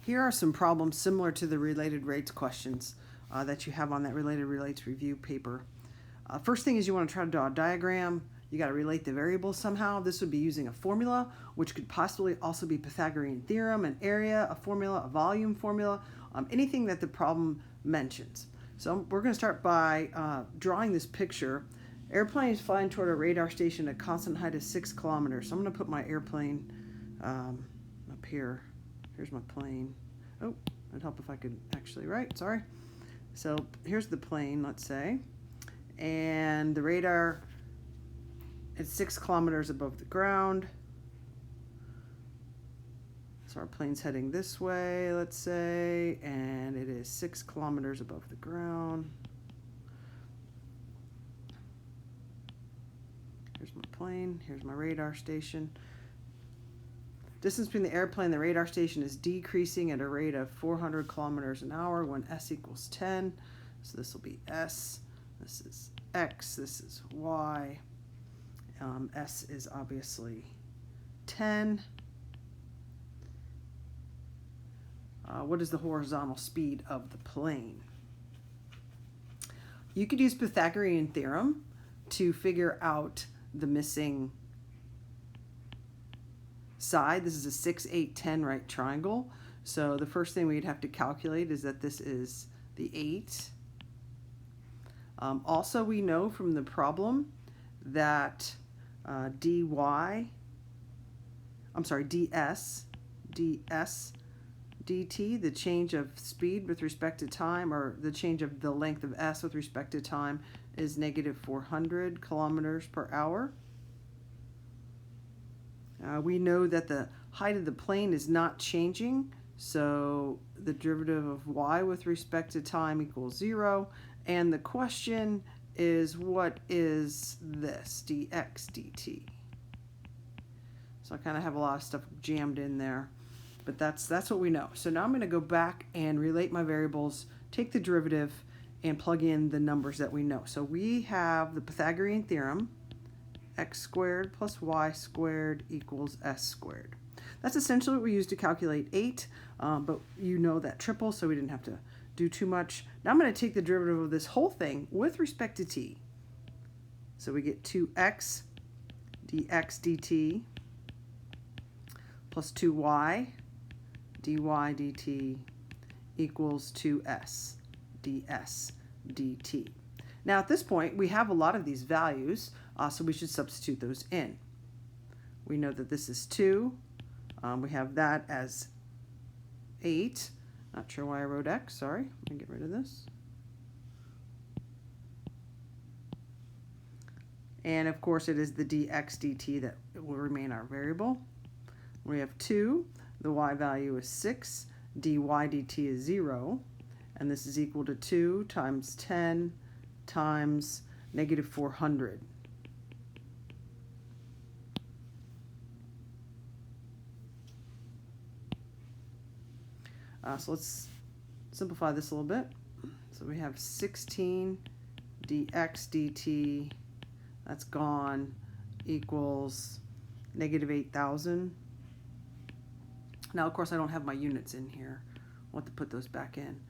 Here are some problems similar to the related rates questions that you have on that related rates review paper. First thing is you want to try to draw a diagram. You got to relate the variables somehow. This would be using a formula, which could possibly also be Pythagorean theorem, an area, a formula, a volume formula, anything that the problem mentions. So we're going to start by drawing this picture. Airplane is flying toward a radar station at a constant height of 6 kilometers. So I'm going to put my airplane up here. Here's my plane. Oh, it'd help if I could actually write, sorry. So here's the plane, let's say. And the radar is 6 kilometers above the ground. So our plane's heading this way, let's say, and it is 6 kilometers above the ground. Here's my plane, here's my radar station. Distance between the airplane and the radar station is decreasing at a rate of 400 kilometers an hour when s equals 10. So this will be s, this is x, this is y. S is obviously 10. What is the horizontal speed of the plane? You could use Pythagorean theorem to figure out the missing side. This is a 6, 8, 10 right triangle. So the first thing we'd have to calculate is that this is the 8. Also, we know from the problem that ds, dt, the change of speed with respect to time, or the change of the length of s with respect to time, is negative 400 kilometers per hour. We know that the height of the plane is not changing, so the derivative of y with respect to time equals 0. And the question is, what is this, dx dt? So I kind of have a lot of stuff jammed in there, but that's what we know. So now I'm going to go back and relate my variables, take the derivative, and plug in the numbers that we know. So we have the Pythagorean theorem, x squared plus y squared equals s squared. That's essentially what we use to calculate 8, but you know that triple, so we didn't have to do too much. Now I'm going to take the derivative of this whole thing with respect to t. So we get 2x dx dt plus 2y dy dt equals 2s ds dt. Now at this point we have a lot of these values, so we should substitute those in. We know that this is 2. We have that as 8. Not sure why I wrote x, sorry. Let me get rid of this. And of course it is the dx dt that will remain our variable. We have 2. The y value is 6. dy dt is 0. And this is equal to 2 times 10 times negative 400. So let's simplify this a little bit. So we have 16 dx dt, that's gone, equals negative 8,000. Now, of course, I don't have my units in here. I'll have to put those back in.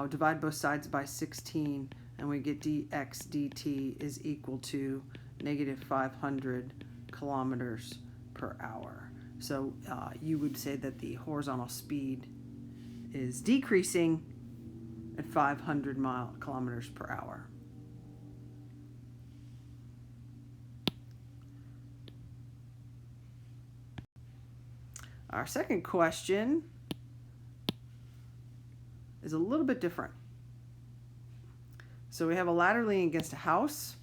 Divide both sides by 16, and we get dx dt is equal to negative 500 kilometers per hour. So you would say that the horizontal speed is decreasing at 500 kilometers per hour. Our second question is a little bit different. So we have a ladder leaning against a house.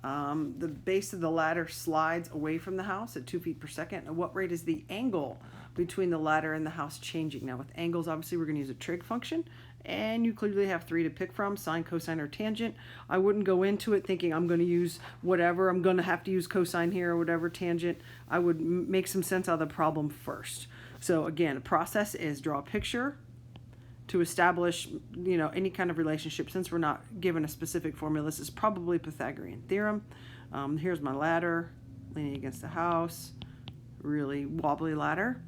The base of the ladder slides away from the house at 2 feet per second. At what rate is the angle between the ladder and the house changing? Now with angles, obviously we're going to use a trig function, and you clearly have 3 to pick from, sine, cosine, or tangent. I wouldn't go into it thinking I'm going to use whatever, I'm going to have to use cosine here or whatever, tangent. I would make some sense out of the problem first. So again, the process is draw a picture to establish, any kind of relationship. Since we're not given a specific formula, this is probably Pythagorean theorem. Here's my ladder leaning against the house, really wobbly ladder.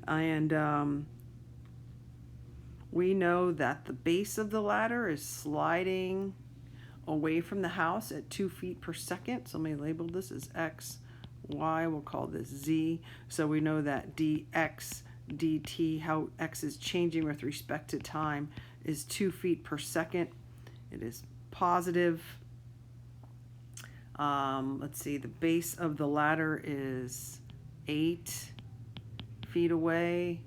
And we know that the base of the ladder is sliding away from the house at 2 feet per second. So let me label this as X, Y, we'll call this Z. So we know that dx dt, how X is changing with respect to time, is 2 feet per second. It is positive. Let's see, the base of the ladder is 8 feet away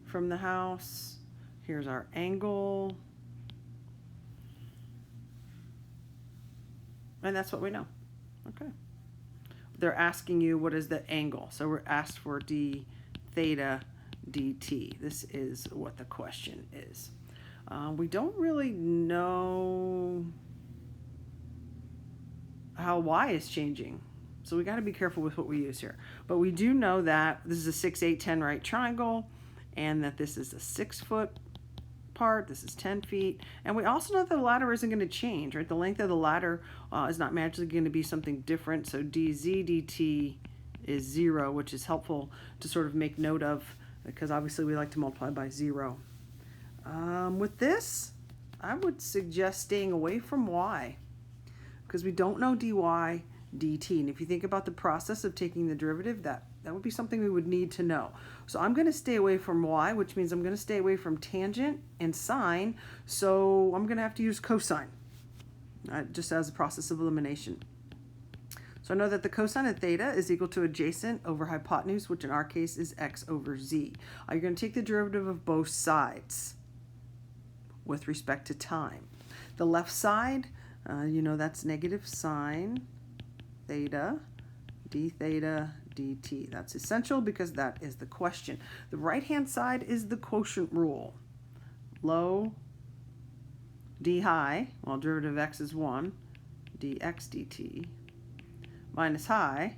from the house. Here's our angle. And that's what we know. Okay. They're asking you what is the angle. So we're asked for d theta dt. This is what the question is. We don't really know how y is changing. So we got to be careful with what we use here. But we do know that this is a 6, 8, 10 right triangle, and that this is a 6 foot part, this is 10 feet, and we also know that the ladder isn't going to change, right? The length of the ladder is not magically going to be something different, so dz dt is 0, which is helpful to sort of make note of, because obviously we like to multiply by 0. With this, I would suggest staying away from y, because we don't know dy dt, and if you think about the process of taking the derivative, that would be something we would need to know. So I'm going to stay away from y, which means I'm going to stay away from tangent and sine, so I'm going to have to use cosine, just as a process of elimination. So I know that the cosine of theta is equal to adjacent over hypotenuse, which in our case is x over z. You're going to take the derivative of both sides with respect to time. The left side, you know, that's negative sine theta d theta dt. That's essential because that is the question. The right-hand side is the quotient rule. Low d high, well, derivative of x is 1, dx dt, minus high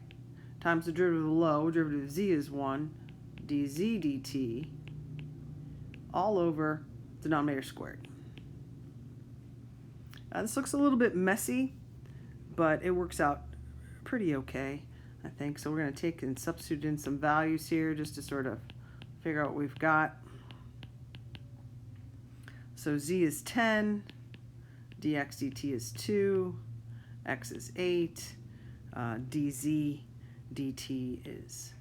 times the derivative of low, derivative of z is 1, dz dt, all over denominator squared. This looks a little bit messy, but it works out pretty okay, I think. So we're going to take and substitute in some values here just to sort of figure out what we've got. So z is 10, dx dt is 2, x is 8, dz dt is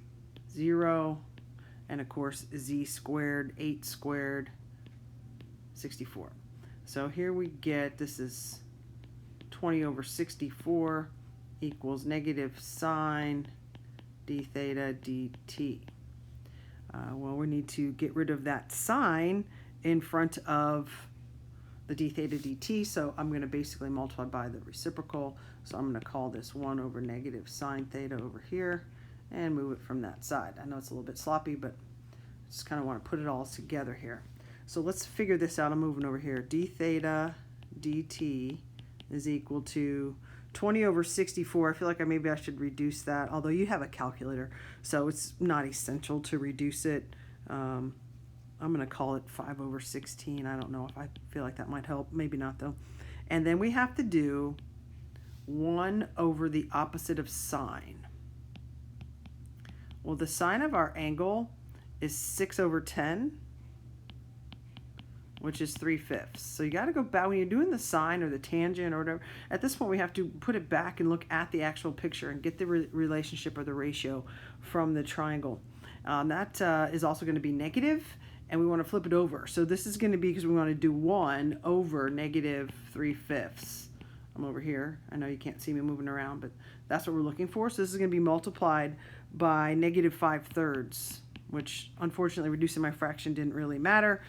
0, and of course z squared, 8 squared, 64. So here we get, this is 20 over 64 equals negative sine d theta dt. Well, we need to get rid of that sine in front of the d theta dt, so I'm going to basically multiply by the reciprocal. So I'm going to call this 1 over negative sine theta over here and move it from that side. I know it's a little bit sloppy, but I just kind of want to put it all together here. So let's figure this out. I'm moving over here. D theta dt is equal to 20 over 64. I feel like maybe I should reduce that, although you have a calculator, so it's not essential to reduce it. I'm going to call it 5 over 16. I don't know if I feel like that might help. Maybe not, though. And then we have to do 1 over the opposite of sine. Well, the sine of our angle is 6 over 10, which is 3/5. So you got to go back when you're doing the sine or the tangent or whatever. At this point, we have to put it back and look at the actual picture and get the relationship or the ratio from the triangle. That is also going to be negative, and we want to flip it over. So this is going to be, because we want to do 1 over negative 3/5. I'm over here. I know you can't see me moving around, but that's what we're looking for. So this is going to be multiplied by negative 5/3. Which unfortunately reducing my fraction didn't really matter.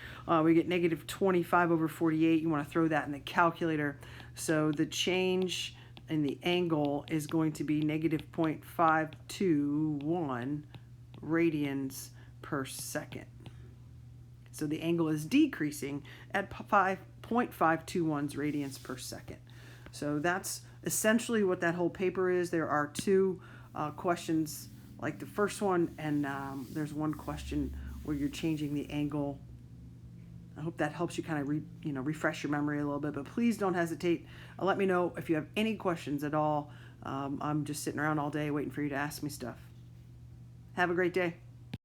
We get negative 25 over 48. You want to throw that in the calculator. So the change in the angle is going to be negative 0.521 radians per second. So the angle is decreasing at 0.521 radians per second. So that's essentially what that whole paper is. There are 2 questions like the first one, and there's one question where you're changing the angle. I hope that helps you kind of refresh your memory a little bit, but please don't hesitate. Let me know if you have any questions at all. I'm just sitting around all day waiting for you to ask me stuff. Have a great day.